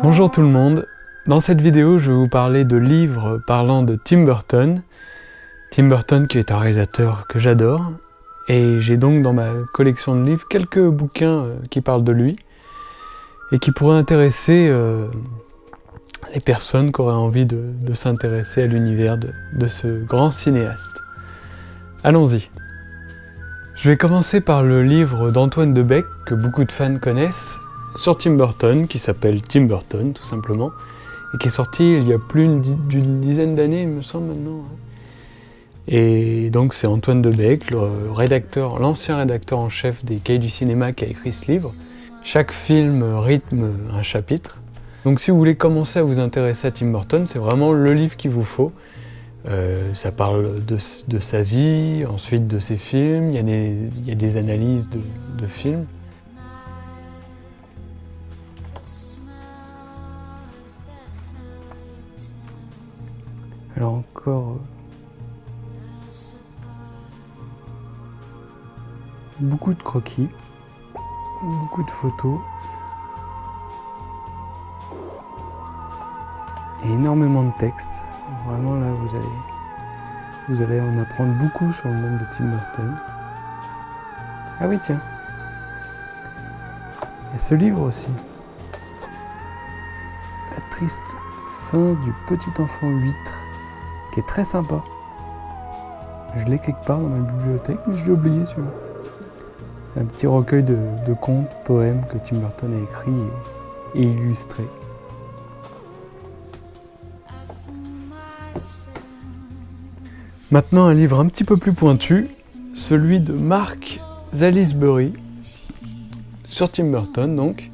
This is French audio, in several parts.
Bonjour tout le monde, dans cette vidéo je vais vous parler de livres parlant de Tim Burton. Tim Burton qui est un réalisateur que j'adore, et j'ai donc dans ma collection de livres quelques bouquins qui parlent de lui, et qui pourraient intéresser les personnes qui auraient envie de s'intéresser à l'univers de ce grand cinéaste. Allons-y. Je vais commencer par le livre d'Antoine Debec, que beaucoup de fans connaissent, sur Tim Burton, qui s'appelle Tim Burton, tout simplement, et qui est sorti il y a plus d'une dizaine d'années, il me semble maintenant. Et donc c'est Antoine Debec, l'ancien rédacteur en chef des Cahiers du cinéma, qui a écrit ce livre. Chaque film rythme un chapitre. Donc si vous voulez commencer à vous intéresser à Tim Burton, c'est vraiment le livre qu'il vous faut. Ça parle de sa vie, ensuite de ses films, il y a des analyses de films. Alors encore beaucoup de croquis, beaucoup de photos et énormément de textes. Vraiment là vous allez en apprendre beaucoup sur le monde de Tim Burton. Ah oui tiens, il y a ce livre aussi. La triste fin du petit enfant huître, qui est très sympa. Je l'ai quelque part dans ma bibliothèque, mais je l'ai oublié celui-là. C'est un petit recueil de contes, poèmes que Tim Burton a écrit et illustré. Maintenant un livre un petit peu plus pointu, celui de Mark Salisbury, sur Tim Burton donc.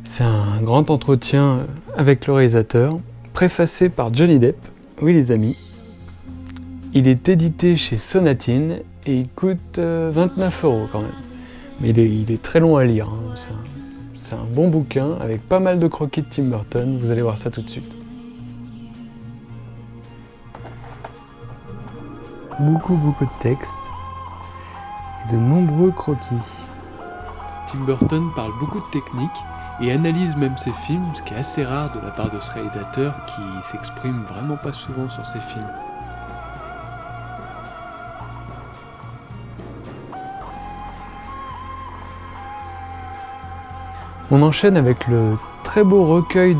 C'est un grand entretien avec le réalisateur, préfacé par Johnny Depp. Oui les amis. Il est édité chez Sonatine et il coûte 29 € quand même. Mais il est très long à lire, hein. C'est un bon bouquin avec pas mal de croquis de Tim Burton, vous allez voir ça tout de suite. Beaucoup de textes et de nombreux croquis. Tim Burton parle beaucoup de technique et analyse même ses films, ce qui est assez rare de la part de ce réalisateur qui s'exprime vraiment pas souvent sur ses films. On enchaîne avec le très beau recueil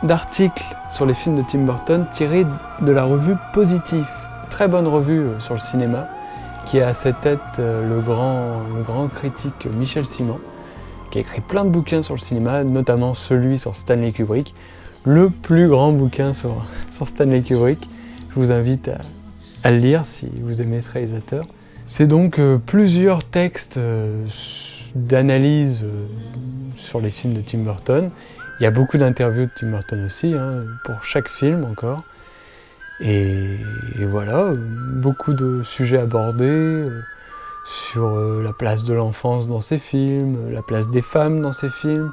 d'articles sur les films de Tim Burton tirés de la revue Positif. Très bonne revue sur le cinéma, qui a à sa tête le grand critique Michel Simon, qui a écrit plein de bouquins sur le cinéma, notamment celui sur Stanley Kubrick, le plus grand bouquin sur Stanley Kubrick. Je vous invite à le lire si vous aimez ce réalisateur. C'est donc plusieurs textes d'analyse sur les films de Tim Burton. Il y a beaucoup d'interviews de Tim Burton aussi, hein, pour chaque film encore. Et voilà, beaucoup de sujets abordés sur la place de l'enfance dans ses films, la place des femmes dans ses films.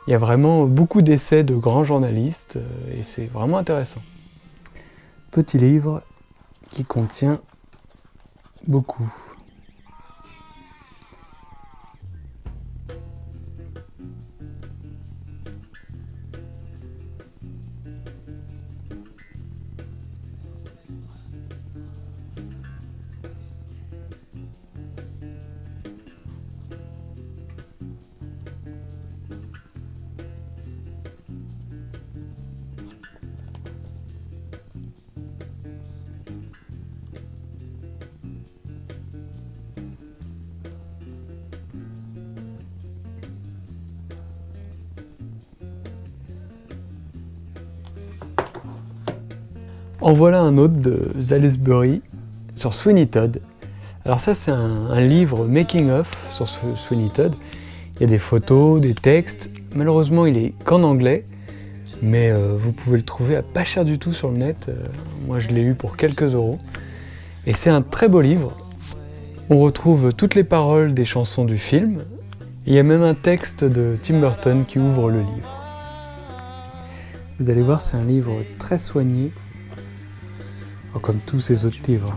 Il y a vraiment beaucoup d'essais de grands journalistes et c'est vraiment intéressant. Petit livre qui contient beaucoup. En voilà un autre de Salisbury sur Sweeney Todd. Alors ça c'est un livre making of sur Sweeney Todd. Il y a des photos, des textes. Malheureusement il est qu'en anglais, mais vous pouvez le trouver à pas cher du tout sur le net. Moi je l'ai lu pour quelques euros. Et c'est un très beau livre. On retrouve toutes les paroles des chansons du film. Et il y a même un texte de Tim Burton qui ouvre le livre. Vous allez voir, c'est un livre très soigné, comme tous ces autres livres.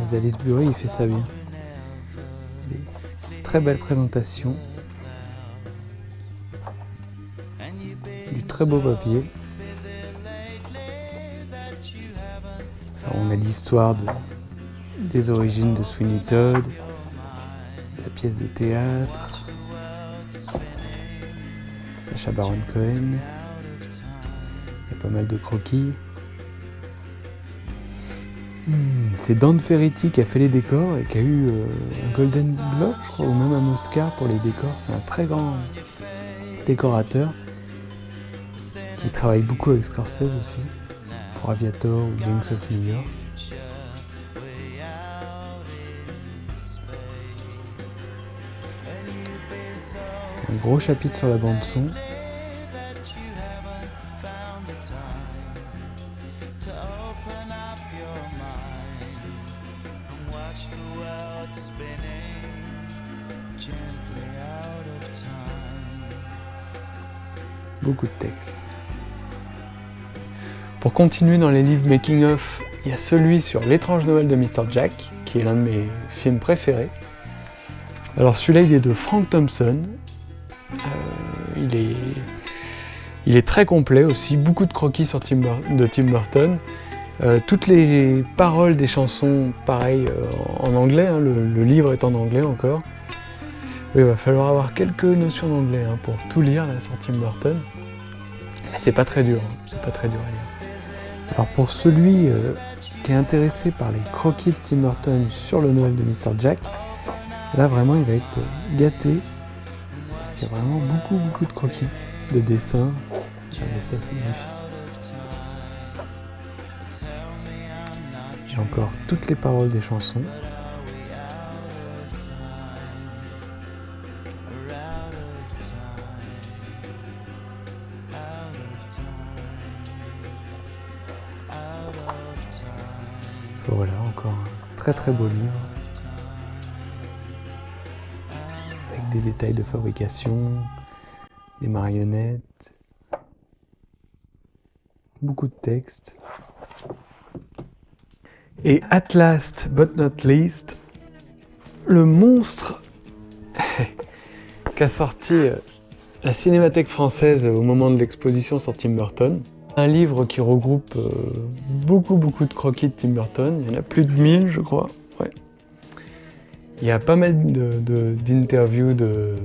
Salisbury, il fait ça bien. Des très belles présentations. très beau papier. Alors, on a l'histoire des origines de Sweeney Todd, la pièce de théâtre, Sacha Baron Cohen, il y a pas mal de croquis. C'est Dan Ferretti qui a fait les décors et qui a eu un Golden Globe, je crois, ou même un Oscar pour les décors. C'est un très grand décorateur qui travaille beaucoup avec Scorsese aussi, pour Aviator ou Gangs of New York. Un gros chapitre sur la bande son. Beaucoup de textes. Pour continuer dans les livres making-of, il y a celui sur L'étrange Noël de Mr. Jack, qui est l'un de mes films préférés. Alors celui-là, il est de Frank Thompson. Il est très complet aussi, beaucoup de croquis sur de Tim Burton. Toutes les paroles des chansons, pareil, en anglais, hein, le livre est en anglais encore. Il va falloir avoir quelques notions d'anglais hein, pour tout lire là, sur Tim Burton. Mais c'est pas très dur, hein, c'est pas très dur à lire. Alors pour celui qui est intéressé par les croquis de Tim Burton sur le Noël de Mr. Jack, là vraiment il va être gâté, parce qu'il y a vraiment beaucoup de croquis, de dessins. Regardez ça, c'est magnifique. Et encore toutes les paroles des chansons. Voilà, encore un très beau livre. Avec des détails de fabrication, des marionnettes, beaucoup de textes. Et at last but not least, le monstre qu'a sorti la Cinémathèque française au moment de l'exposition sur Tim Burton. Un livre qui regroupe beaucoup de croquis de Tim Burton. Il y en a plus de 1000, je crois. Ouais. Il y a pas mal d'interviews de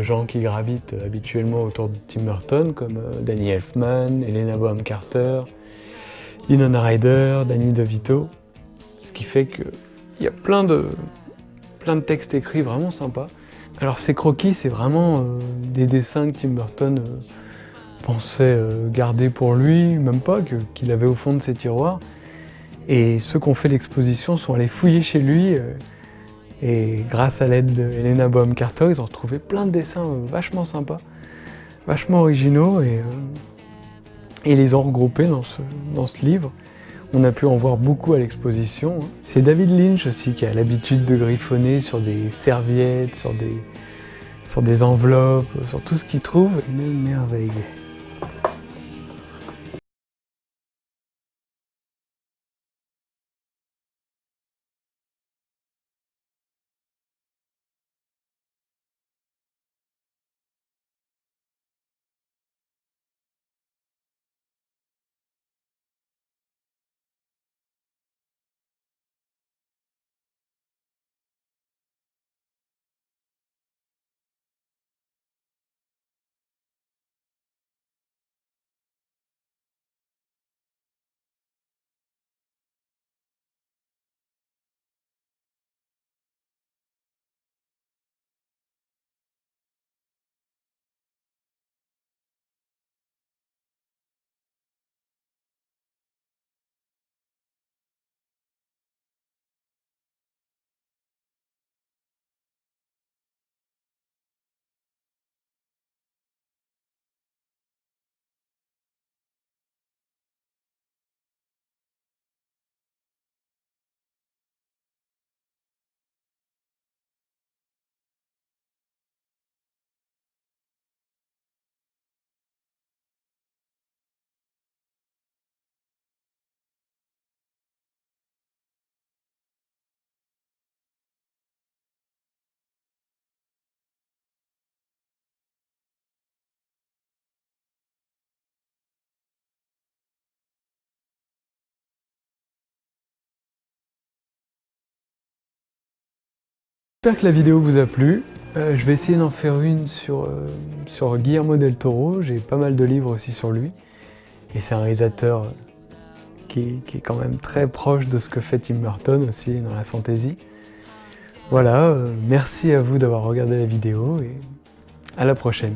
gens qui gravitent habituellement autour de Tim Burton, comme Danny Elfman, Helena Bonham Carter, Winona Ryder, Danny DeVito. Ce qui fait qu'il y a plein de textes écrits vraiment sympas. Alors ces croquis, c'est vraiment des dessins que Tim Burton pensait garder pour lui, même pas, qu'il avait au fond de ses tiroirs. Et ceux qui ont fait l'exposition sont allés fouiller chez lui, et grâce à l'aide d'Helena Bonham Carter, ils ont retrouvé plein de dessins vachement sympas, vachement originaux, et ils les ont regroupés dans ce livre. On a pu en voir beaucoup à l'exposition. C'est David Lynch aussi qui a l'habitude de griffonner sur des serviettes, sur des enveloppes, sur tout ce qu'il trouve. Une merveille. J'espère que la vidéo vous a plu. Je vais essayer d'en faire une sur Guillermo del Toro. J'ai pas mal de livres aussi sur lui. Et c'est un réalisateur qui est quand même très proche de ce que fait Tim Burton aussi dans la fantasy. Voilà, merci à vous d'avoir regardé la vidéo et à la prochaine.